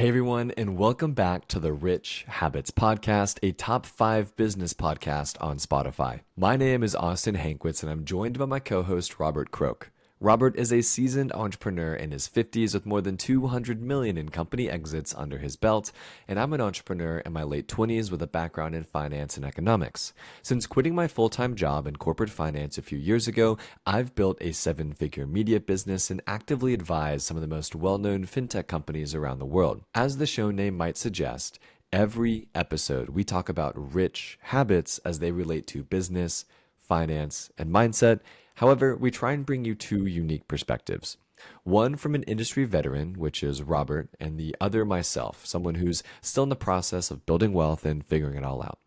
Hey everyone, and welcome back to the Rich Habits Podcast, a top 5 business podcast on Spotify. My name is Austin Hankwitz, and I'm joined by my co-host Robert Croak. Robert is a seasoned entrepreneur in his 50s with more than 200 million in company exits under his belt, and I'm an entrepreneur in my late 20s with a background in finance and economics. Since quitting my full-time job in corporate finance a few years ago, I've built a 7-figure media business and actively advise some of the most well-known fintech companies around the world. As the show name might suggest, every episode we talk about rich habits as they relate to business, finance, and mindset. However, we try and bring you 2 unique perspectives. One from an industry veteran, which is Robert, and the other myself, someone who's still in the process of building wealth and figuring it all out.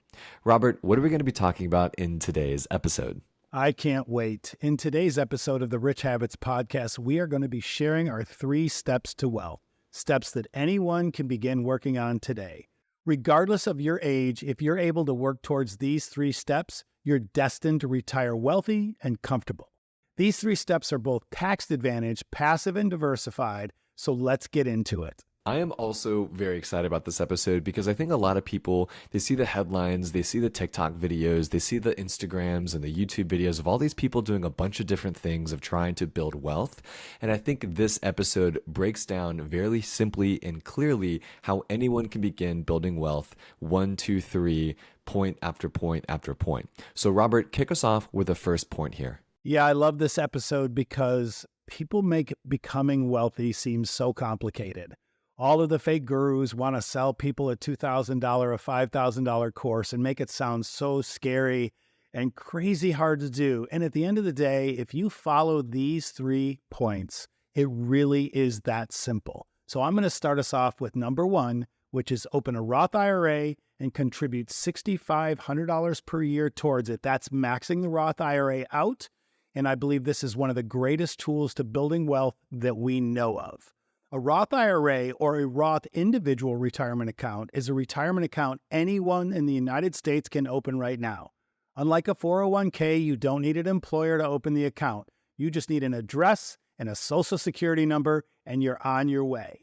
Robert, what are we going to be talking about in today's episode? I can't wait. In today's episode of the Rich Habits Podcast, we are going to be sharing our 3 steps to wealth, steps that anyone can begin working on today. Regardless of your age, if you're able to work towards these 3 steps, you're destined to retire wealthy and comfortable. These 3 steps are both tax advantage, passive, and diversified, so let's get into it. I am also very excited about this episode because I think a lot of people, they see the headlines, they see the TikTok videos, they see the Instagrams and the YouTube videos of all these people doing a bunch of different things of trying to build wealth. And I think this episode breaks down very simply and clearly how anyone can begin building wealth 1, 2, 3, point after point after point. So Robert, kick us off with the first point here. Yeah, I love this episode because people make becoming wealthy seem so complicated. All of the fake gurus want to sell people a $2,000, a $5,000 course and make it sound so scary and crazy hard to do. And at the end of the day, if you follow these 3 points, it really is that simple. So I'm going to start us off with number 1, which is open a Roth IRA and contribute $6,500 per year towards it. That's maxing the Roth IRA out. And I believe this is one of the greatest tools to building wealth that we know of. A Roth IRA or a Roth individual retirement account is a retirement account anyone in the United States can open right now. Unlike a 401k, you don't need an employer to open the account. You just need an address and a social security number, and you're on your way.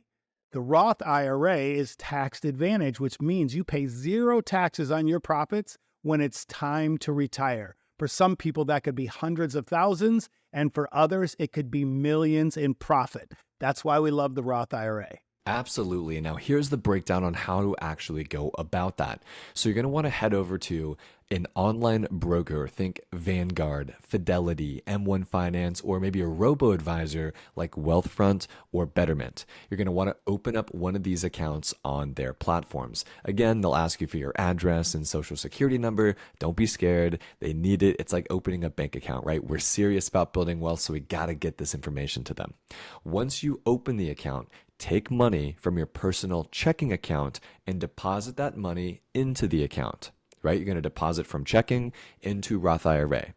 The Roth IRA is tax advantage, which means you pay 0 taxes on your profits when it's time to retire. For some people, that could be hundreds of thousands, and for others, it could be millions in profit. That's why we love the Roth IRA. Absolutely. Now, here's the breakdown on how to actually go about that. So you're going to want to head over to an online broker, think Vanguard, Fidelity, M1 Finance, or maybe a robo-advisor like Wealthfront or Betterment. You're going to want to open up one of these accounts on their platforms. Again, they'll ask you for your address and social security number. Don't be scared. They need it. It's like opening a bank account, right? We're serious about building wealth, so we got to get this information to them. Once you open the account, take money from your personal checking account and deposit that money into the account, right? You're going to deposit from checking into Roth IRA.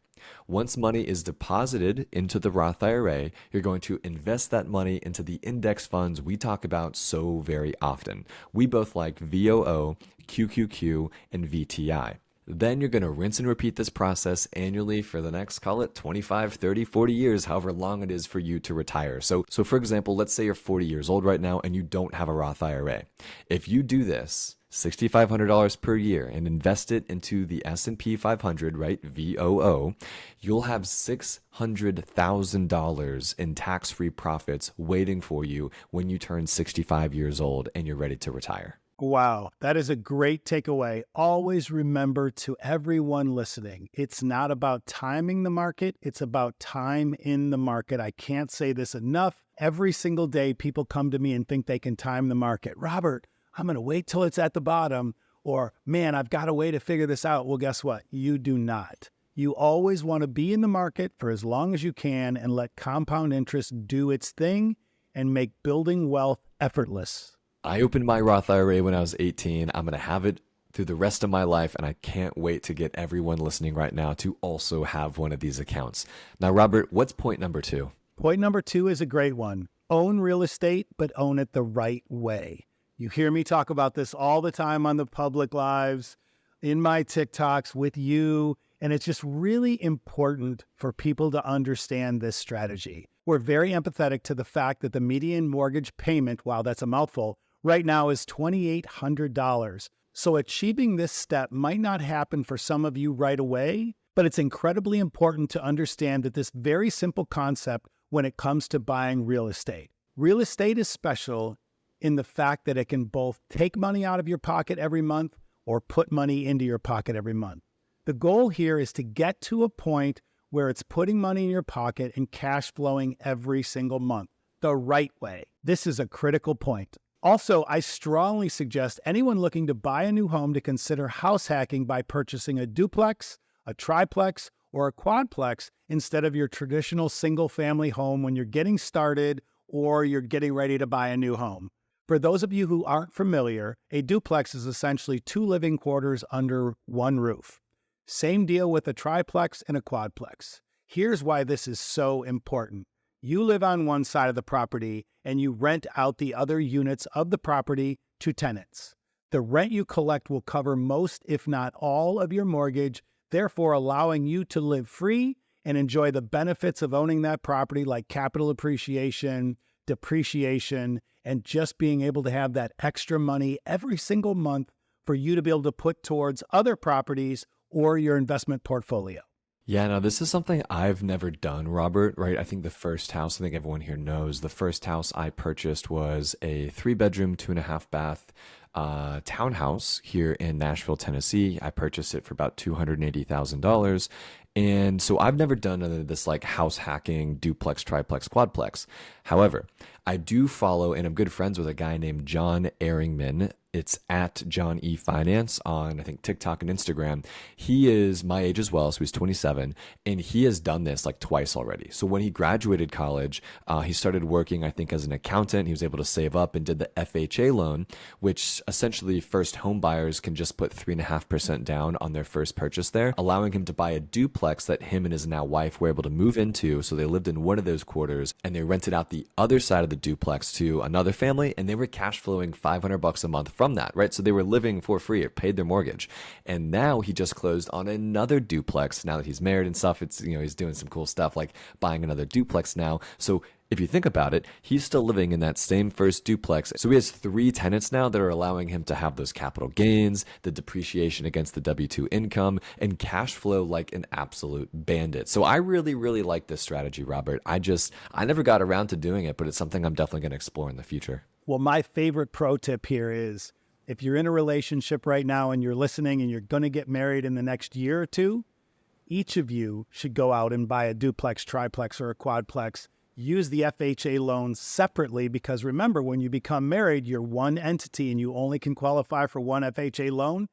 Once money is deposited into the Roth IRA, you're going to invest that money into the index funds we talk about so very often. We both like VOO, QQQ, and VTI. Then you're going to rinse and repeat this process annually for the next, call it 25, 30, 40 years, however long it is for you to retire. So for example, let's say you're 40 years old right now and you don't have a Roth IRA. If you do this, $6,500 per year and invest it into the S&P 500, right, VOO, you'll have $600,000 in tax-free profits waiting for you when you turn 65 years old and you're ready to retire. Wow, that is a great takeaway. Always remember, to everyone listening, it's not about timing the market, it's about time in the market. I can't say this enough. Every single day, people come to me and think they can time the market. Robert, I'm going to wait till it's at the bottom, or man, I've got a way to figure this out. Well, guess what? You do not. You always want to be in the market for as long as you can and let compound interest do its thing and make building wealth effortless. I opened my Roth IRA when I was 18. I'm going to have it through the rest of my life, and I can't wait to get everyone listening right now to also have one of these accounts. Now, Robert, what's point number 2? Point number 2 is a great one. Own real estate, but own it the right way. You hear me talk about this all the time on the public lives, in my TikToks with you, and it's just really important for people to understand this strategy. We're very empathetic to the fact that the median mortgage payment, wow, that's a mouthful, right now is $2,800. So achieving this step might not happen for some of you right away, but it's incredibly important to understand that this very simple concept when it comes to buying real estate. Real estate is special in the fact that it can both take money out of your pocket every month or put money into your pocket every month. The goal here is to get to a point where it's putting money in your pocket and cash flowing every single month the right way. This is a critical point. Also, I strongly suggest anyone looking to buy a new home to consider house hacking by purchasing a duplex, a triplex, or a quadplex instead of your traditional single-family home when you're getting started or you're getting ready to buy a new home. For those of you who aren't familiar, a duplex is essentially 2 living quarters under one roof. Same deal with a triplex and a quadplex. Here's why this is so important. You live on one side of the property and you rent out the other units of the property to tenants. The rent you collect will cover most, if not all, of your mortgage, therefore allowing you to live free and enjoy the benefits of owning that property like capital appreciation, depreciation, and just being able to have that extra money every single month for you to be able to put towards other properties or your investment portfolio. Yeah, no, this is something I've never done, Robert, right? I think the first house, I think everyone here knows, the first house I purchased was a 3-bedroom, 2.5-bath townhouse here in Nashville, Tennessee. I purchased it for about $280,000. And so I've never done any of this like house hacking, duplex, triplex, quadplex. However, I do follow and I'm good friends with a guy named John Erringman. It's at John E Finance on, I think, TikTok and Instagram. He is my age as well, so he's 27, and he has done this like twice already. So when he graduated college, he started working, I think, as an accountant. He was able to save up and did the FHA loan, which essentially first home buyers can just put 3.5% down on their first purchase there, allowing him to buy a duplex that him and his now wife were able to move into. So they lived in one of those quarters, and they rented out the other side of the duplex to another family, and they were cash flowing $500 a month from that, right? So they were living for free, it paid their mortgage. And now he just closed on another duplex. Now that he's married and stuff, it's, he's doing some cool stuff like buying another duplex now. So if you think about it, he's still living in that same first duplex. So he has 3 tenants now that are allowing him to have those capital gains, the depreciation against the W-2 income, and cash flow like an absolute bandit. So I really, really like this strategy, Robert. I never got around to doing it, but it's something I'm definitely going to explore in the future. Well, my favorite pro tip here is if you're in a relationship right now and you're listening and you're going to get married in the next year or two, each of you should go out and buy a duplex, triplex, or a quadplex. Use the FHA loans separately because remember, when you become married, you're one entity and you only can qualify for one FHA loan.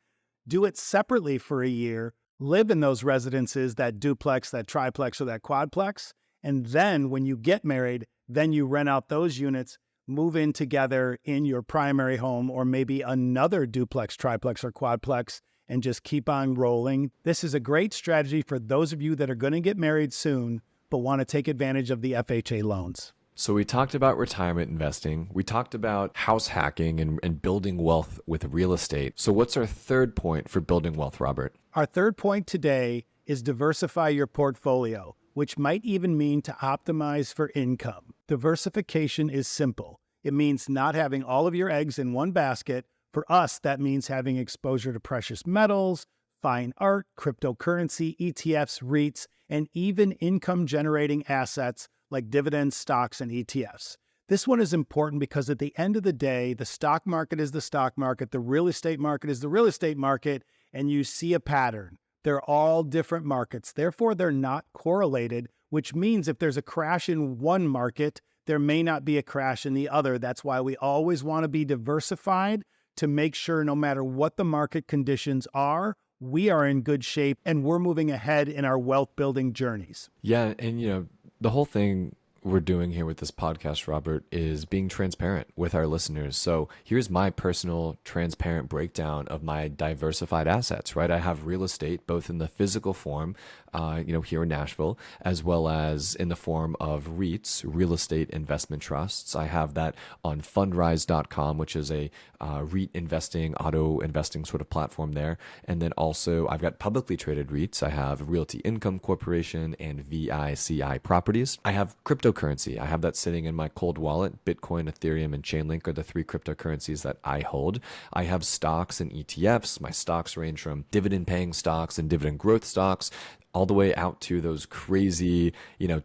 Do it separately for a year, live in those residences, that duplex, that triplex, or that quadplex. And then when you get married, then you rent out those units, move in together in your primary home or maybe another duplex, triplex, or quadplex, and just keep on rolling. This is a great strategy for those of you that are going to get married soon but want to take advantage of the FHA loans. So we talked about retirement investing. We talked about house hacking and building wealth with real estate. So what's our third point for building wealth, Robert? Our third point today is diversify your portfolio, which might even mean to optimize for income. Diversification is simple. It means not having all of your eggs in one basket. For us, that means having exposure to precious metals, fine art, cryptocurrency, ETFs, REITs, and even income-generating assets like dividends, stocks, and ETFs. This one is important because at the end of the day, the stock market is the stock market, the real estate market is the real estate market, and you see a pattern. They're all different markets. Therefore, they're not correlated, which means if there's a crash in one market, there may not be a crash in the other. That's why we always want to be diversified to make sure no matter what the market conditions are, we are in good shape and we're moving ahead in our wealth building journeys. Yeah. And, the whole thing we're doing here with this podcast, Robert, is being transparent with our listeners. So here's my personal transparent breakdown of my diversified assets, right? I have real estate, both in the physical form, here in Nashville, as well as in the form of REITs, real estate investment trusts. I have that on fundrise.com, which is a REIT investing, auto investing sort of platform there. And then also I've got publicly traded REITs. I have Realty Income Corporation and VICI Properties. I have cryptocurrency. I have that sitting in my cold wallet. Bitcoin, Ethereum, and Chainlink are the three cryptocurrencies that I hold. I have stocks and ETFs. My stocks range from dividend paying stocks and dividend growth stocks all the way out to those crazy,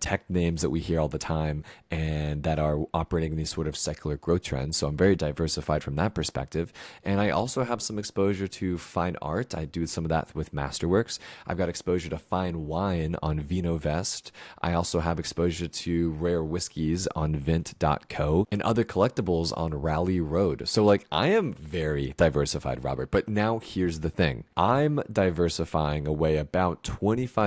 tech names that we hear all the time and that are operating in these sort of secular growth trends. So I'm very diversified from that perspective. And I also have some exposure to fine art. I do some of that with Masterworks. I've got exposure to fine wine on VinoVest. I also have exposure to rare whiskeys on Vint.co and other collectibles on Rally Road. So I am very diversified, Robert. But now here's the thing. I'm diversifying away about 25%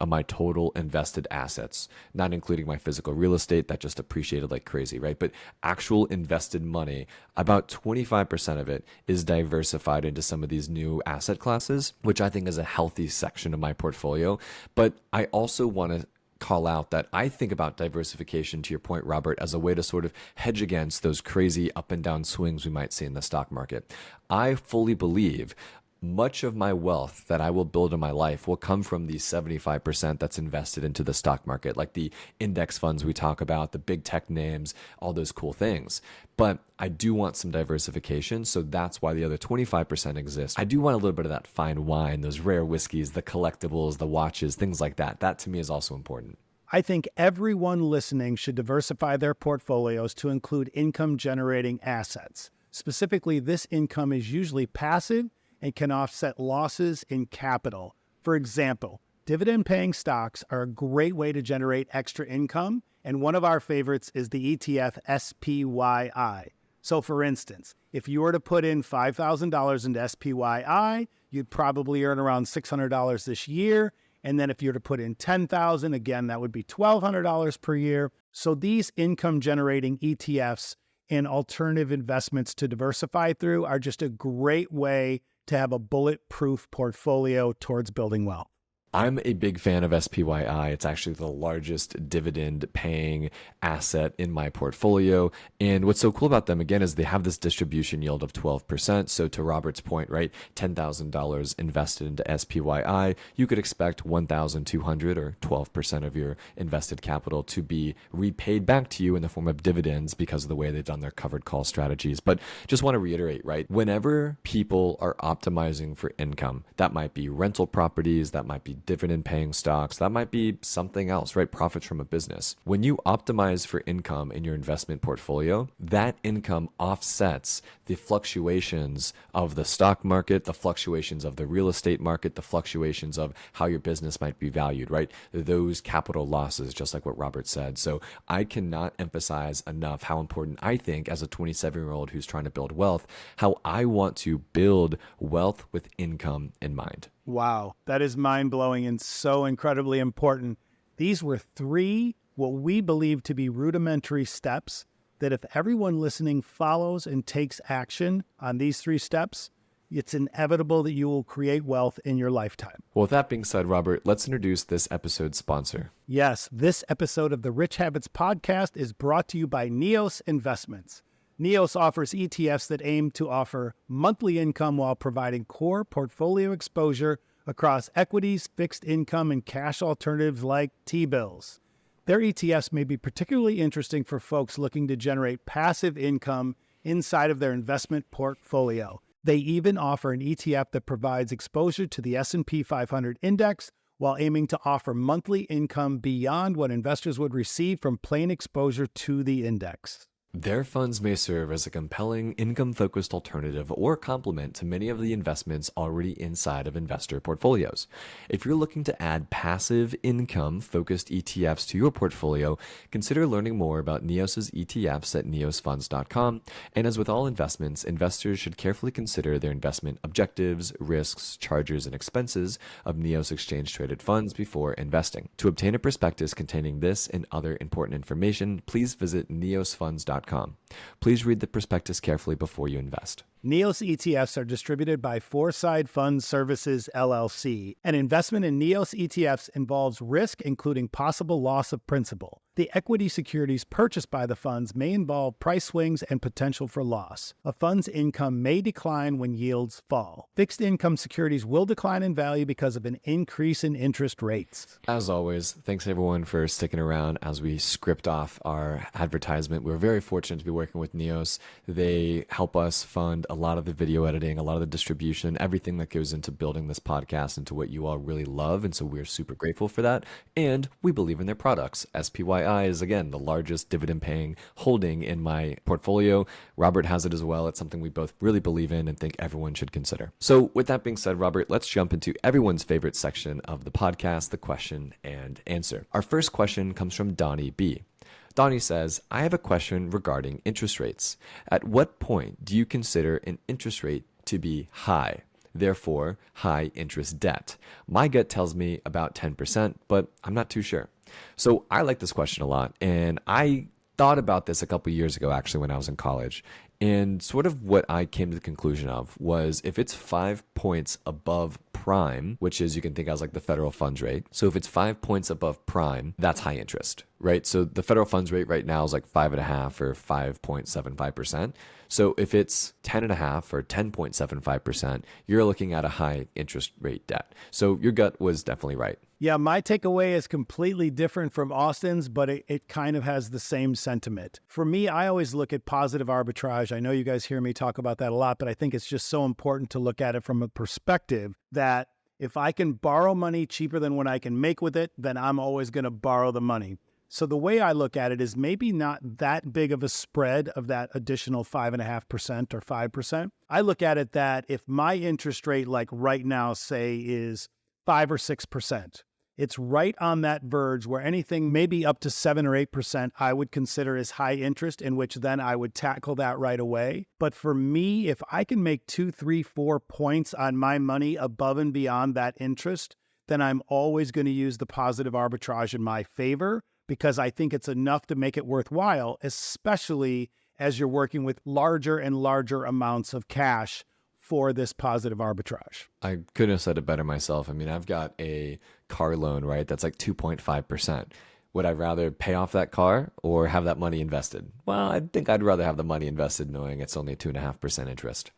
of my total invested assets, not including my physical real estate that just appreciated like crazy, right? But actual invested money, about 25% of it is diversified into some of these new asset classes, which I think is a healthy section of my portfolio. But I also want to call out that I think about diversification, to your point, Robert, as a way to sort of hedge against those crazy up and down swings we might see in the stock market. I fully believe much of my wealth that I will build in my life will come from the 75% that's invested into the stock market, like the index funds we talk about, the big tech names, all those cool things. But I do want some diversification, so that's why the other 25% exists. I do want a little bit of that fine wine, those rare whiskeys, the collectibles, the watches, things like that. That to me is also important. I think everyone listening should diversify their portfolios to include income-generating assets. Specifically, this income is usually passive and can offset losses in capital. For example, dividend-paying stocks are a great way to generate extra income, and one of our favorites is the ETF SPYI. So for instance, if you were to put in $5,000 into SPYI, you'd probably earn around $600 this year. And then if you were to put in $10,000, again, that would be $1,200 per year. So these income-generating ETFs and alternative investments to diversify through are just a great way to have a bulletproof portfolio towards building wealth. I'm a big fan of SPYI. It's actually the largest dividend paying asset in my portfolio. And what's so cool about them, again, is they have this distribution yield of 12%. So to Robert's point, right, $10,000 invested into SPYI, you could expect $1,200 or 12% of your invested capital to be repaid back to you in the form of dividends because of the way they've done their covered call strategies. But just want to reiterate, right, whenever people are optimizing for income, that might be rental properties, that might be dividend paying stocks, that might be something else, right? Profits from a business. When you optimize for income in your investment portfolio, that income offsets the fluctuations of the stock market, the fluctuations of the real estate market, the fluctuations of how your business might be valued, right? Those capital losses, just like what Robert said. So I cannot emphasize enough how important I think as a 27-year-old who's trying to build wealth, how I want to build wealth with income in mind. Wow, that is mind-blowing and so incredibly important. These were three what we believe to be rudimentary steps that if everyone listening follows and takes action on these three steps, it's inevitable that you will create wealth in your lifetime. Well, with that being said, Robert, let's introduce this episode's sponsor. Yes, this episode of the Rich Habits Podcast is brought to you by Neos Investments. Neos offers ETFs that aim to offer monthly income while providing core portfolio exposure across equities, fixed income, and cash alternatives like T-bills. Their ETFs may be particularly interesting for folks looking to generate passive income inside of their investment portfolio. They even offer an ETF that provides exposure to the S&P 500 index while aiming to offer monthly income beyond what investors would receive from plain exposure to the index. Their funds may serve as a compelling income-focused alternative or complement to many of the investments already inside of investor portfolios. If you're looking to add passive income-focused ETFs to your portfolio, consider learning more about Neos's ETFs at neosfunds.com. And as with all investments, investors should carefully consider their investment objectives, risks, charges, and expenses of Neos exchange-traded funds before investing. To obtain a prospectus containing this and other important information, please visit neosfunds.com richhabitspodcast.com. Please read the prospectus carefully before you invest. NEOS ETFs are distributed by Foreside Fund Services, LLC. An investment in NEOS ETFs involves risk, including possible loss of principal. The equity securities purchased by the funds may involve price swings and potential for loss. A fund's income may decline when yields fall. Fixed income securities will decline in value because of an increase in interest rates. As always, thanks everyone for sticking around as we script off our advertisement. We're very fortunate to be working with NEOS. They help us fund a lot of the video editing, a lot of the distribution, everything that goes into building this podcast into what you all really love. And so we're super grateful for that. And we believe in their products. SPYI is, again, the largest dividend paying holding in my portfolio. Robert has it as well. It's something we both really believe in and think everyone should consider. So with that being said, Robert, let's jump into everyone's favorite section of the podcast, the question and answer. Our first question comes from Donnie B. Donnie says, I have a question regarding interest rates. At what point do you consider an interest rate to be high? Therefore, high interest debt. My gut tells me about 10%, but I'm not too sure. So I like this question a lot. And I thought about this a couple years ago, actually, when I was in college. And sort of what I came to the conclusion of was if it's 5 points above prime, which is you can think as like the federal funds rate. So if it's 5 points above prime, that's high interest, right? So the federal funds rate right now is like 5.5 or 5.75%. So if it's 10.5 or 10.75%, you're looking at a high interest rate debt. So your gut was definitely right. Yeah, my takeaway is completely different from Austin's, but it kind of has the same sentiment. For me, I always look at positive arbitrage. I know you guys hear me talk about that a lot, but I think it's just so important to look at it from a perspective that if I can borrow money cheaper than what I can make with it, then I'm always going to borrow the money. So the way I look at it is maybe not that big of a spread of that additional 5.5% or 5%. I look at it that if my interest rate, like right now, say is 5 or 6%, it's right on that verge where anything maybe up to 7 or 8% I would consider as high interest, in which then I would tackle that right away. But for me, if I can make 2, 3, 4 points on my money above and beyond that interest, then I'm always going to use the positive arbitrage in my favor, because I think it's enough to make it worthwhile, especially as you're working with larger and larger amounts of cash for this positive arbitrage. I couldn't have said it better myself. I mean, I've got a car loan, right? That's like 2.5%. Would I rather pay off that car or have that money invested? Well, I think I'd rather have the money invested knowing it's only 2.5% interest.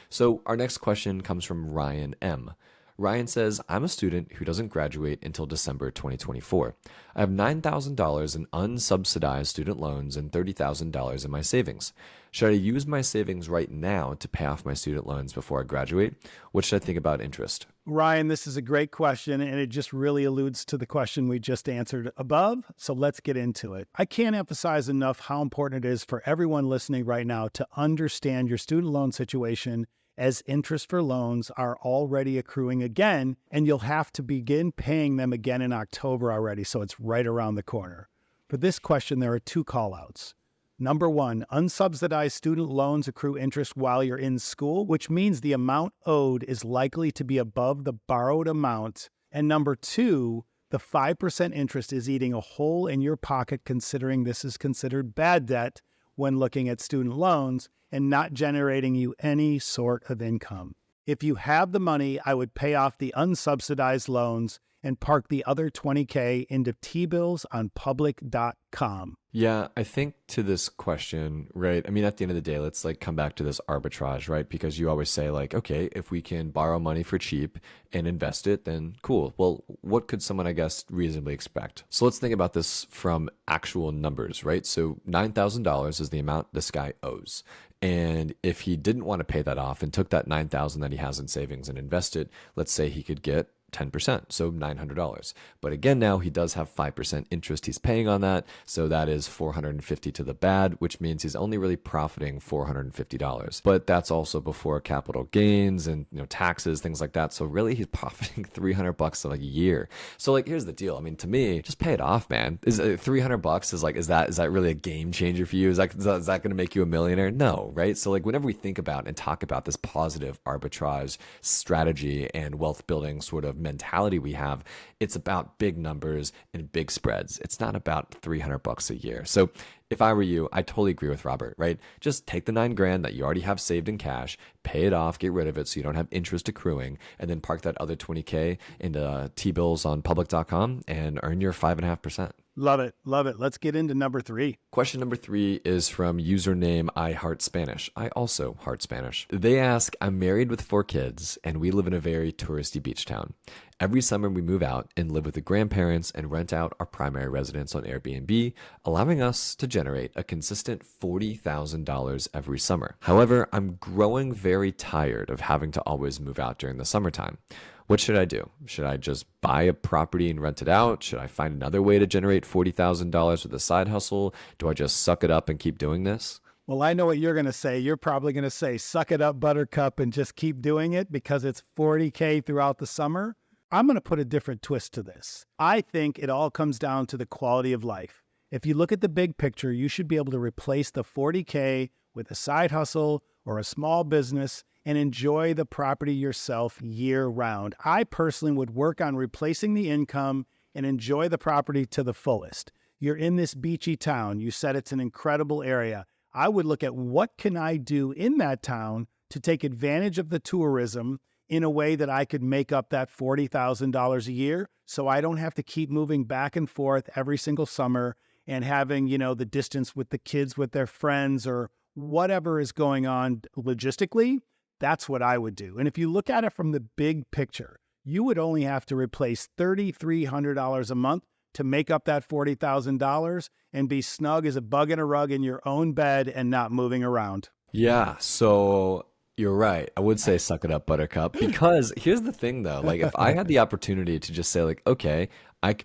So our next question comes from Ryan M. Ryan says, I'm a student who doesn't graduate until December 2024. I have $9,000 in unsubsidized student loans and $30,000 in my savings. Should I use my savings right now to pay off my student loans before I graduate? What should I think about interest? Ryan, this is a great question, and it just really alludes to the question we just answered above. So let's get into it. I can't emphasize enough how important it is for everyone listening right now to understand your student loan situation, as interest for loans are already accruing again, and you'll have to begin paying them again in October already, so it's right around the corner. For this question, there are 2 call-outs. Number 1, unsubsidized student loans accrue interest while you're in school, which means the amount owed is likely to be above the borrowed amount. And number 2, the 5% interest is eating a hole in your pocket, considering this is considered bad debt when looking at student loans and not generating you any sort of income. If you have the money, I would pay off the unsubsidized loans and park the other $20K into T-bills on public.com. Yeah, I think to this question, right? I mean, at the end of the day, let's like come back to this arbitrage, right? Because you always say like, okay, if we can borrow money for cheap and invest it, then cool. Well, what could someone, I guess, reasonably expect? So let's think about this from actual numbers, right? So $9,000 is the amount this guy owes. And if he didn't want to pay that off and took that $9,000 that he has in savings and invested, let's say he could get 10%, so $900. But again, now he does have 5% interest he's paying on that. So that is $450 to the bad, which means he's only really profiting $450. But that's also before capital gains and taxes, things like that. So really he's profiting $300 a year. So like, here's the deal. I mean, to me, just pay it off, man. Is $300 is that really a game changer for you? Is that going to make you a millionaire? No, right? So like whenever we think about and talk about this positive arbitrage strategy and wealth building sort of mentality we have, it's about big numbers and big spreads. It's not about $300 a year. So if I were you, I totally agree with Robert, right? Just take the 9 grand that you already have saved in cash, pay it off, get rid of it so you don't have interest accruing, and then park that other 20K into T-bills on public.com and earn your 5.5%. Love it. Love it. Let's get into number 3. Question number 3 is from username I Heart Spanish. I also heart Spanish. They ask, I'm married with 4 kids and we live in a very touristy beach town. Every summer we move out and live with the grandparents and rent out our primary residence on Airbnb, allowing us to generate a consistent $40,000 every summer. However, I'm growing very tired of having to always move out during the summertime. What should I do? Should I just buy a property and rent it out? Should I find another way to generate $40,000 with a side hustle? Do I just suck it up and keep doing this? Well, I know what you're going to say. You're probably going to say, suck it up, buttercup, and just keep doing it because it's 40K throughout the summer. I'm going to put a different twist to this. I think it all comes down to the quality of life. If you look at the big picture, you should be able to replace the 40K with a side hustle or a small business and enjoy the property yourself year round. I personally would work on replacing the income and enjoy the property to the fullest. You're in this beachy town. You said it's an incredible area. I would look at what can I do in that town to take advantage of the tourism in a way that I could make up that $40,000 a year so I don't have to keep moving back and forth every single summer and having, the distance with the kids with their friends or whatever is going on logistically. That's what I would do. And if you look at it from the big picture, you would only have to replace $3,300 a month to make up that $40,000 and be snug as a bug in a rug in your own bed and not moving around. Yeah, so you're right. I would say suck it up, buttercup, because here's the thing though, like if I had the opportunity to just say like, okay,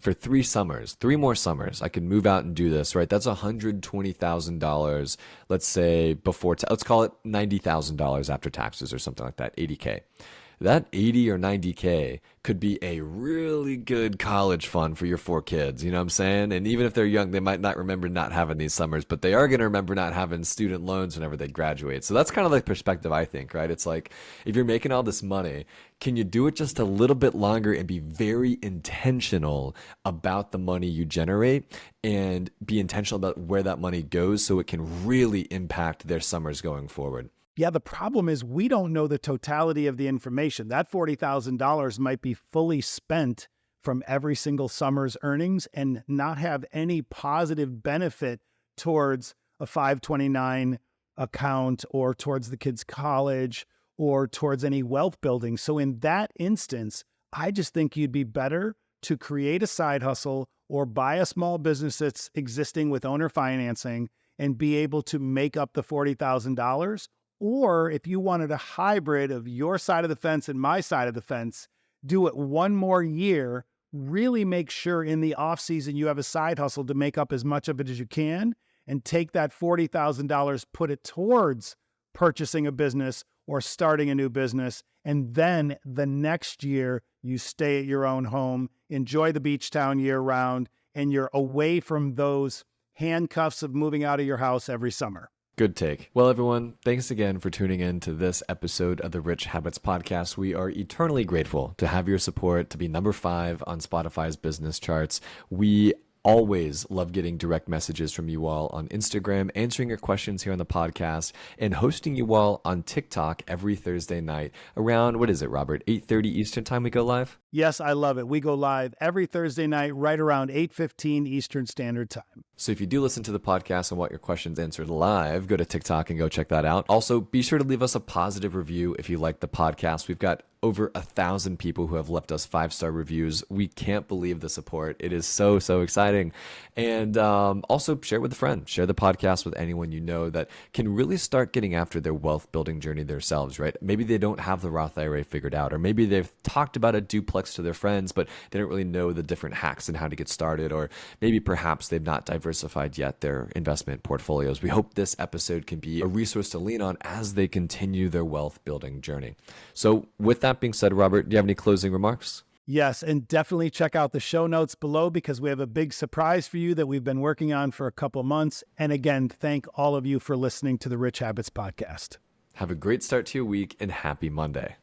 for 3 more summers, I could move out and do this, right? That's $120,000, let's say let's call it $90,000 after taxes or something like that, 80K. That 80 or 90K could be a really good college fund for your 4 kids. You know what I'm saying? And even if they're young, they might not remember not having these summers, but they are going to remember not having student loans whenever they graduate. So that's kind of the perspective I think, right? It's like, if you're making all this money, can you do it just a little bit longer and be very intentional about the money you generate and be intentional about where that money goes so it can really impact their summers going forward? Yeah, the problem is we don't know the totality of the information. That $40,000 might be fully spent from every single summer's earnings and not have any positive benefit towards a 529 account or towards the kids' college or towards any wealth building. So in that instance, I just think you'd be better to create a side hustle or buy a small business that's existing with owner financing and be able to make up the $40,000. Or if you wanted a hybrid of your side of the fence and my side of the fence, do it one more year, really make sure in the off season you have a side hustle to make up as much of it as you can and take that $40,000, put it towards purchasing a business or starting a new business. And then the next year you stay at your own home, enjoy the beach town year round, and you're away from those handcuffs of moving out of your house every summer. Good take. Well, everyone, thanks again for tuning in to this episode of the Rich Habits Podcast. We are eternally grateful to have your support, to be number 5 on Spotify's business charts. We always love getting direct messages from you all on Instagram, answering your questions here on the podcast, and hosting you all on TikTok every Thursday night around, what is it, Robert, 8:30 Eastern time we go live? Yes, I love it. We go live every Thursday night right around 8:15 Eastern Standard Time. So if you do listen to the podcast and want your questions answered live, go to TikTok and go check that out. Also, be sure to leave us a positive review if you like the podcast. We've got over 1,000 people who have left us 5-star reviews. We can't believe the support. It is so, so exciting. And also share it with a friend. Share the podcast with anyone you know that can really start getting after their wealth building journey themselves, right? Maybe they don't have the Roth IRA figured out, or maybe they've talked about a duplex to their friends, but they don't really know the different hacks and how to get started, or maybe perhaps they've not diversified yet their investment portfolios. We hope this episode can be a resource to lean on as they continue their wealth building journey. So with that being said, Robert, do you have any closing remarks? Yes, and definitely check out the show notes below because we have a big surprise for you that we've been working on for a couple months. And again, thank all of you for listening to the Rich Habits Podcast. Have a great start to your week and happy Monday.